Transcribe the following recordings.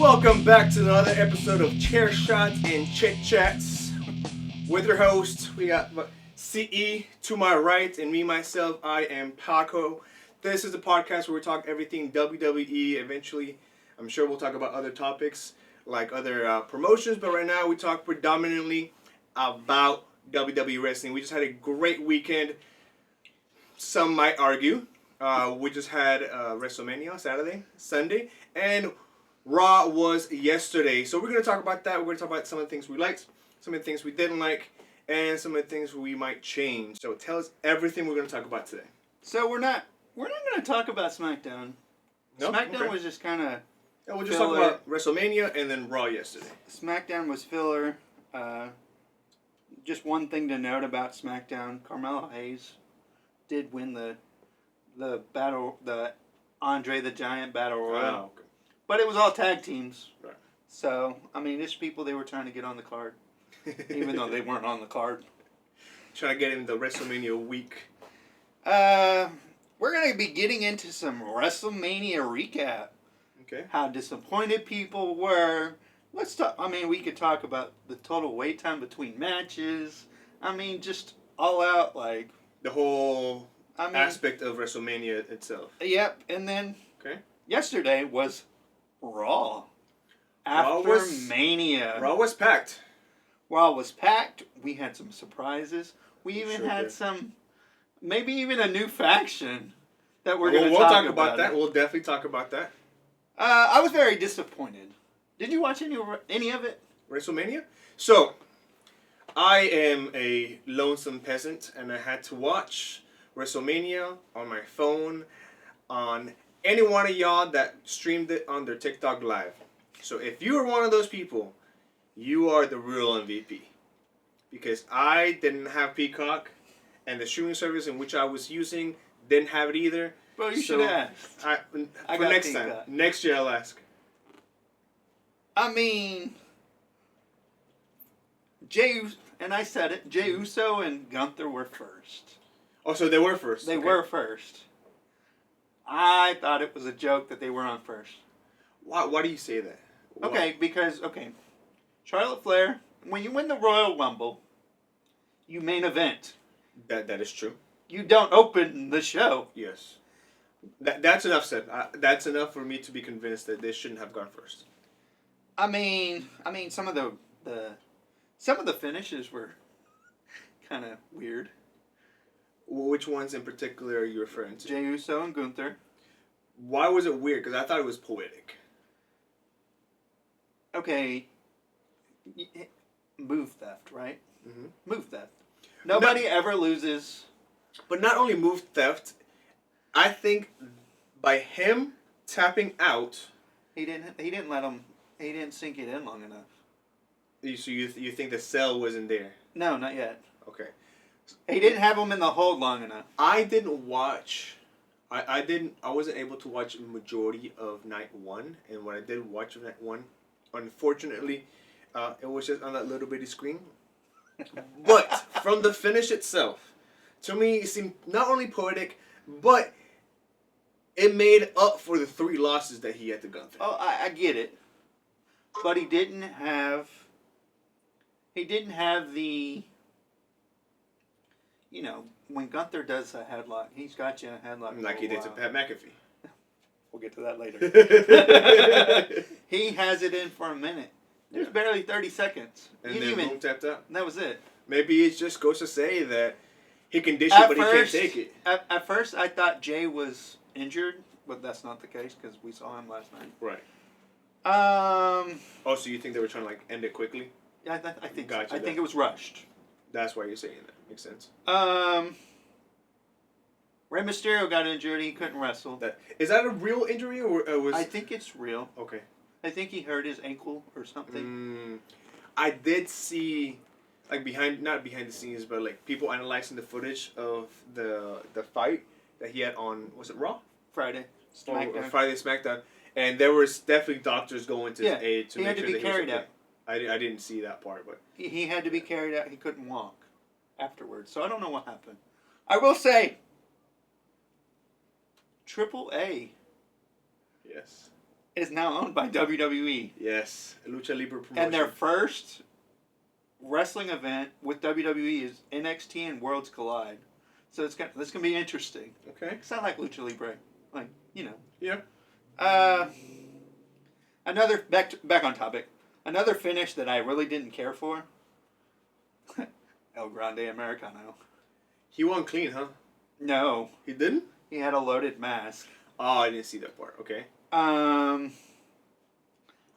Welcome back to another episode of Chair Shots and Chit Chats with your host. We got CE to my right, and me myself. I am Paco. This is the podcast where we talk everything WWE. Eventually, I'm sure we'll talk about other topics like other promotions, but right now we talk predominantly about WWE wrestling. We just had a great weekend. Some might argue. We just had WrestleMania Sunday, and Raw was yesterday. So we're going to talk about that. We're going to talk about some of the things we liked, some of the things we didn't like, and some of the things we might change. So tell us everything we're going to talk about today. So we're not going to talk about SmackDown. Nope? SmackDown Okay. was just kind of And we'll just talk about WrestleMania and then Raw yesterday. SmackDown was filler. Just one thing to note about SmackDown: Carmelo Hayes did win the Andre the Giant Battle Royal. Oh, okay. But it was all tag teams. Right. So, I mean, there's people they were trying to get on the card, even though they weren't on the card. Trying to get in the WrestleMania week. We're going to be getting into some WrestleMania recap. Okay. How disappointed people were. Let's talk. I mean, we could talk about the total wait time between matches. I mean, just all out, like... The whole aspect of WrestleMania itself. Yep, and then Okay. yesterday was Raw. After Mania. Raw was packed. Raw was packed. We had some surprises. We even Sure had did. some, maybe even a new faction that we're going to We'll talk about that. it. We'll definitely talk about that. I was very disappointed. Did you watch any of it? WrestleMania? So, I am a lonesome peasant, and I had to watch WrestleMania on my phone on any one of y'all that streamed it on their TikTok Live. So if you are one of those people, you are the real MVP. Because I didn't have Peacock, and the streaming service in which I was using didn't have it either. Well, you should ask. For got next Peacock. time. Next year I'll ask. I mean, Jey Uso and Gunther were first. Oh, so they were first. They Okay. were first. I thought it was a joke that they were on first. Why do you say that? Why? Okay, because, Charlotte Flair, when you win the Royal Rumble, you main event. That is true. You don't open the show. Yes. That's enough said. That's enough for me to be convinced that they shouldn't have gone first. I mean, some of the finishes were kind of weird. Which ones in particular are you referring to? Jey Uso and Gunther. Why was it weird? Because I thought it was poetic. Okay, move theft, right? Mm-hmm. Move theft. Nobody ever loses. But not only move theft, I think by him tapping out. He didn't let him. He didn't sink it in long enough. So you think the cell wasn't there? No, not yet. Okay. He didn't have him in the hold long enough. I didn't watch. I wasn't able to watch a majority of night one, and when I did watch night one, unfortunately, it was just on that little bitty screen. But from the finish itself, to me, it seemed not only poetic, but it made up for the 3 losses that he had to Gunther. Oh, I get it, but he didn't have the. You know, when Gunther does a headlock, he's got you in a headlock. Like he did to Pat McAfee. We'll get to that later. He has it in for a minute. There's barely 30 seconds. And then boom, tapped out. That was it. Maybe it just goes to say that he can dish it, but he can't take it. At first, I thought Jay was injured, but that's not the case because we saw him last night. Right. Oh, so you think they were trying to like end it quickly? Yeah, I think Gotcha, so. I think it was rushed. That's why you're saying that. Makes sense. Rey Mysterio got injured. He couldn't wrestle. Is that a real injury or was? I think it's real. Okay. I think he hurt his ankle or something. I did see, like not behind the scenes, but like people analyzing the footage of the fight that he had on, was it Raw? Friday. Or Friday SmackDown, and there was definitely doctors going to his aid to he make had to sure be that he was carried okay. out. I didn't see that part, but He had to be carried out. He couldn't walk afterwards. So I don't know what happened. I will say, Triple A yes, is now owned by WWE. Yes, Lucha Libre promotion. And their first wrestling event with WWE is NXT and Worlds Collide. So this gonna be interesting. Okay. Because I like Lucha Libre. Like, you know. Yeah. Another, back on topic. Another finish that I really didn't care for. El Grande Americano. He won clean, huh? No. He didn't? He had a loaded mask. Oh, I didn't see that part. Okay.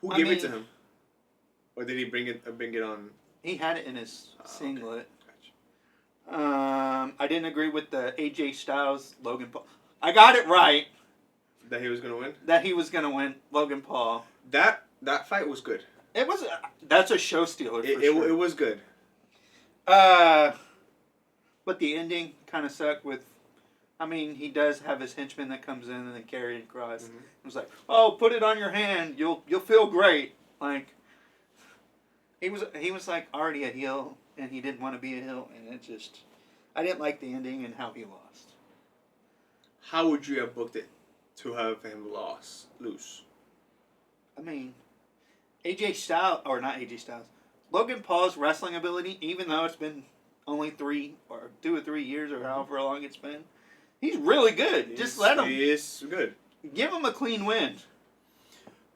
Who gave it to him? Or did he bring it on? He had it in his singlet. Okay. Gotcha. I didn't agree with the AJ Styles Logan Paul. I got it right. That he was gonna win? That he was gonna win Logan Paul. That fight was good. It was. That's a show stealer. For sure. It was good. But the ending kind of sucked with. I mean, he does have his henchman that comes in and then carry it across. Mm-hmm. It was like, oh, put it on your hand. You'll feel great. Like he was like already a heel and he didn't want to be a heel, and it just I didn't like the ending and how he lost. How would you have booked it to have him lose? I mean, AJ Styles or not AJ Styles, Logan Paul's wrestling ability, even though it's been only 2 or 3 years or however long it's been. He's really good. Just let him. He is good. Give him a clean win.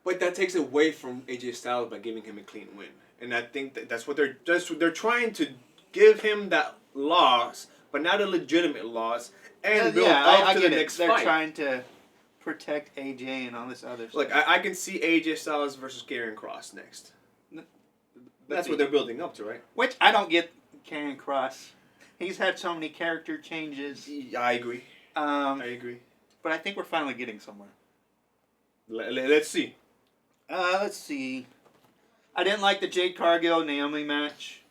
But that takes away from AJ Styles by giving him a clean win. And I think that's what they're trying to give him that loss, but not a legitimate loss, and build up to the next fight. They're trying to protect AJ and all this other stuff. Look, I can see AJ Styles versus Karrion Kross next. That's what they're building up to, right? Which I don't get Karrion Kross. He's had so many character changes. I agree. I agree. But I think we're finally getting somewhere. Let's see. Let's see. I didn't like the Jade Cargill-Naomi match.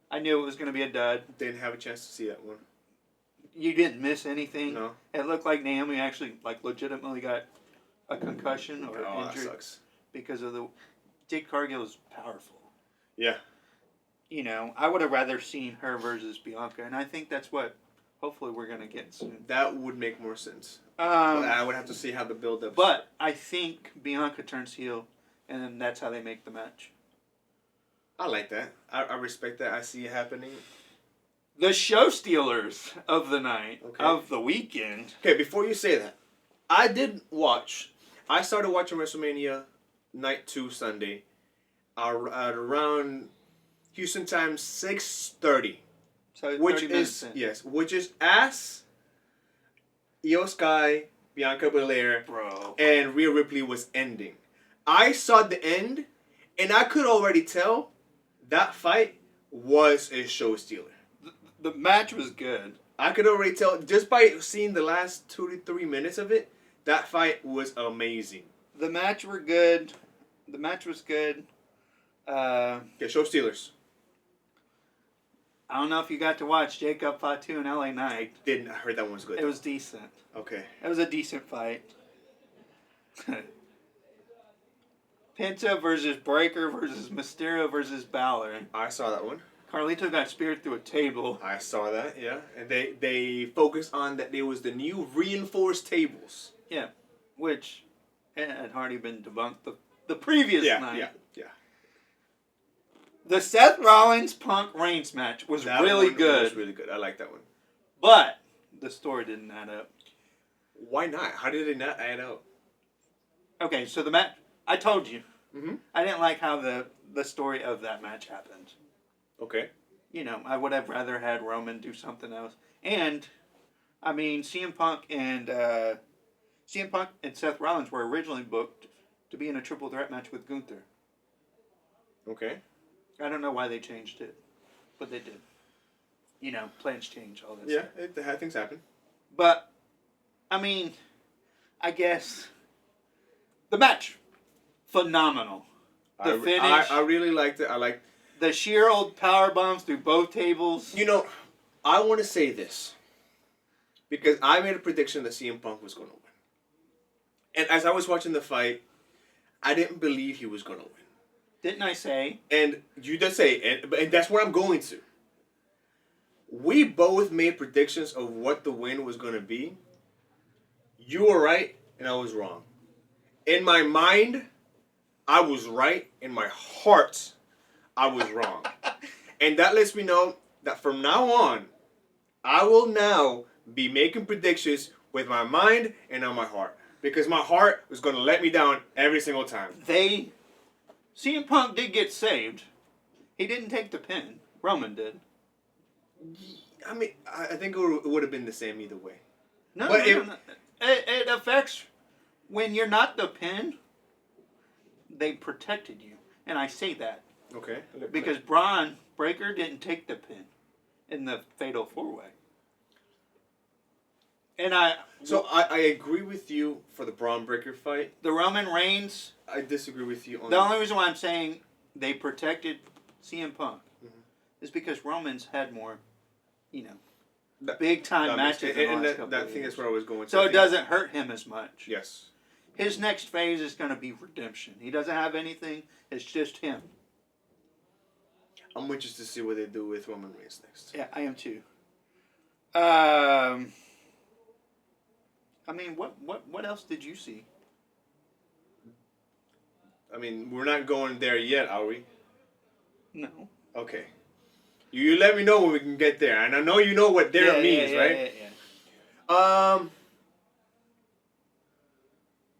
I knew it was going to be a dud. Didn't have a chance to see that one. You didn't miss anything. No. It looked like Naomi actually, legitimately got a concussion or injury. That sucks. Because of the... Jade Cargill is powerful. Yeah. You know, I would have rather seen her versus Bianca, and I think that's what hopefully we're going to get soon. That would make more sense. I would have to see how the build-up... But I think Bianca turns heel, and then that's how they make the match. I like that. I respect that. I see it happening. The show stealers of the night, of the weekend. Okay, before you say that, I started watching WrestleMania Night 2 Sunday at around Houston time 6:30. So which is as Io Sky, Bianca Belair, and Rhea Ripley was ending. I saw the end, and I could already tell that fight was a show stealer. The match was good. I could already tell just by seeing the last 2 to 3 minutes of it. That fight was amazing. The match were good. The match was good. Show stealers. I don't know if you got to watch Jacob Fatu and LA Knight. I didn't. I heard that one was good. It was decent. Okay. It was a decent fight. Penta versus Breaker versus Mysterio versus Balor. I saw that one. Carlito got speared through a table. I saw that, yeah. And they focused on that there was the new reinforced tables. Yeah. Which had already been debunked the previous night. Yeah. The Seth Rollins Punk Reigns match was really good. It was really good. I like that one. But the story didn't add up. Why not? How did it not add up? Okay, so the match... I told you. Mm-hmm. I didn't like how the story of that match happened. Okay. You know, I would have rather had Roman do something else. And, I mean, CM Punk and Seth Rollins were originally booked to be in a triple threat match with Gunther. Okay. I don't know why they changed it, but they did. You know, plans change, all that stuff. Yeah, things happen. But, I mean, I guess the match, phenomenal. The finish. I really liked it. I liked the sheer old power bombs through both tables. You know, I want to say this because I made a prediction that CM Punk was going to win. And as I was watching the fight, I didn't believe he was going to win. Didn't I say? And you did say, and that's where I'm going to. We both made predictions of what the win was going to be. You were right, and I was wrong. In my mind, I was right. In my heart, I was wrong. And that lets me know that from now on, I will now be making predictions with my mind and on my heart. Because my heart was going to let me down every single time. CM Punk did get saved. He didn't take the pin. Roman did. I mean, I think it would have been the same either way. No, But no. It affects when you're not the pin. They protected you, and I say that Okay. because Braun Breaker didn't take the pin in the Fatal 4-Way. And I agree with you for the Braun Breaker fight. the Roman Reigns. I disagree with you on The only reason why I'm saying they protected CM Punk is because Roman's had more, big time matches. And that thing is where I was going. So it doesn't hurt him as much. Yes. His next phase is going to be redemption. He doesn't have anything. It's just him. I'm interested to see what they do with Roman Reigns next. Yeah, I am too. I mean, what else did you see? I mean, we're not going there yet, are we? No. Okay. You let me know when we can get there. And I know you know what there means, right? Yeah.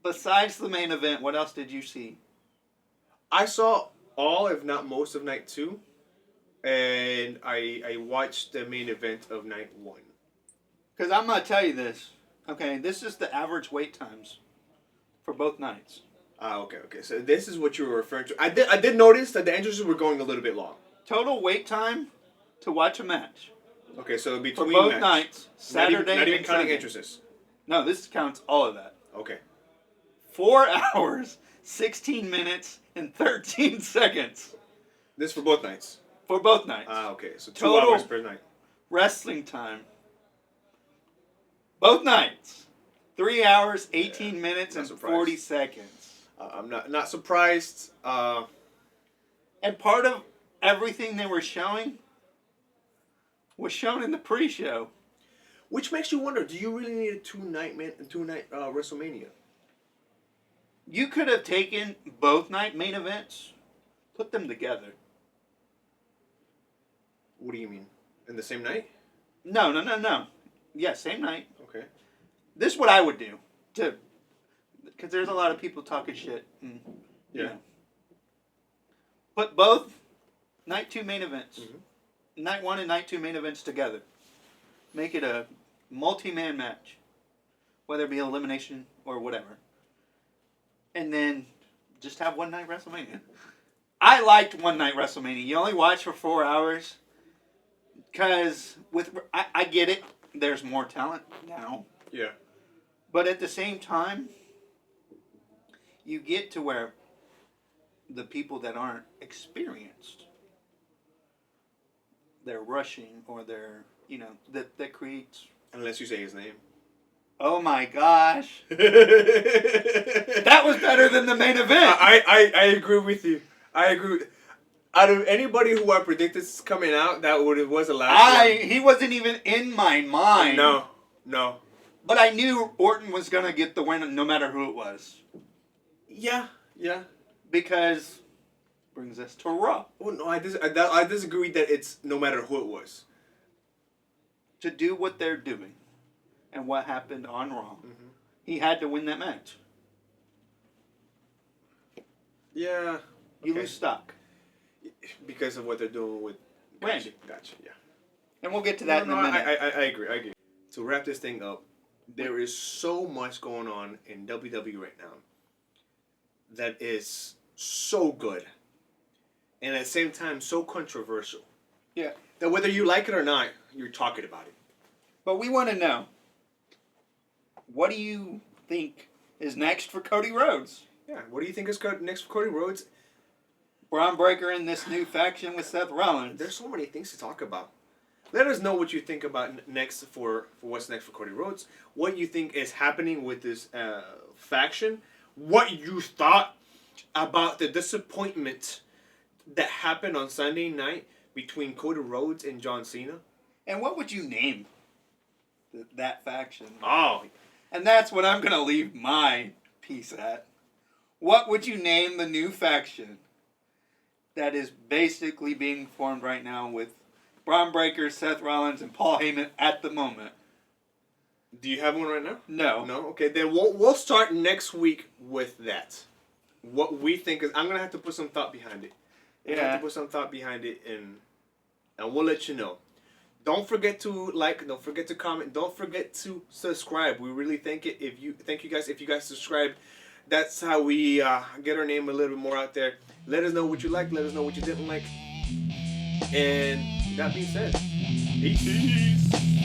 Besides the main event, what else did you see? I saw all, if not most, of night 2. And I watched the main event of night 1. Because I'm going to tell you this. Okay, this is the average wait times for both nights. Okay. So this is what you were referring to. I did notice that the entrances were going a little bit long. Total wait time to watch a match. Okay, so between for both nights, Saturday not even and counting Sunday. entrances. No, this counts all of that. Okay. 4 hours, 16 minutes, and 13 seconds. This for both nights? For both nights. Okay. So 2 Total hours per night. Wrestling time. Both nights. 3 hours, 18 minutes, and surprised. 40 seconds. I'm not surprised. And part of everything they were showing was shown in the pre-show. Which makes you wonder, do you really need a two-night WrestleMania? You could have taken both night main events, put them together. What do you mean? In the same night? No. Yeah, same night. Okay. This is what I would do, too. Because there's a lot of people talking shit. And, Put both night 2 main events, night 1 and night 2 main events together. Make it a multi-man match, whether it be elimination or whatever. And then just have one night WrestleMania. I liked one night WrestleMania. You only watch for 4 hours. Because I get it. There's more talent now. Yeah. But at the same time, you get to where the people that aren't experienced, they're rushing or they're, that creates... Unless you say his name. Oh my gosh. That was better than the main event. I agree with you. I agree. Out of anybody who I predicted coming out, was the last one. He wasn't even in my mind. No. But I knew Orton was going to get the win no matter who it was. Yeah. Because, brings us to Raw. Oh, no, I disagree that it's no matter who it was. To do what they're doing and what happened on Raw, he had to win that match. Yeah. You lose stock. Because of what they're doing with Randy. Gotcha, yeah. And we'll get to that in a minute. I agree. To wrap this thing up, there is so much going on in WWE right now that is so good and at the same time so controversial. Yeah. That whether you like it or not, you're talking about it. But we want to know, what do you think is next for Cody Rhodes? Yeah, what do you think is next for Cody Rhodes? Braun Breaker in this new faction with Seth Rollins. There's so many things to talk about. Let us know what you think about next for what's next for Cody Rhodes. What you think is happening with this faction. What you thought about the disappointment that happened on Sunday night between Cody Rhodes and John Cena. And what would you name that faction? Oh. And that's what I'm going to leave my piece at. What would you name the new faction that is basically being formed right now with Braun Breaker, Seth Rollins, and Paul Heyman at the moment? Do you have one right now? No. No? Okay, then we'll start next week with that. What we think is... I'm going to have to put some thought behind it. I'm going to have to put some thought behind it, and we'll let you know. Don't forget to like. Don't forget to comment. Don't forget to subscribe. We really thank you guys if you guys subscribe. That's how we get our name a little bit more out there. Let us know what you liked. Let us know what you didn't like. And that being said, peace.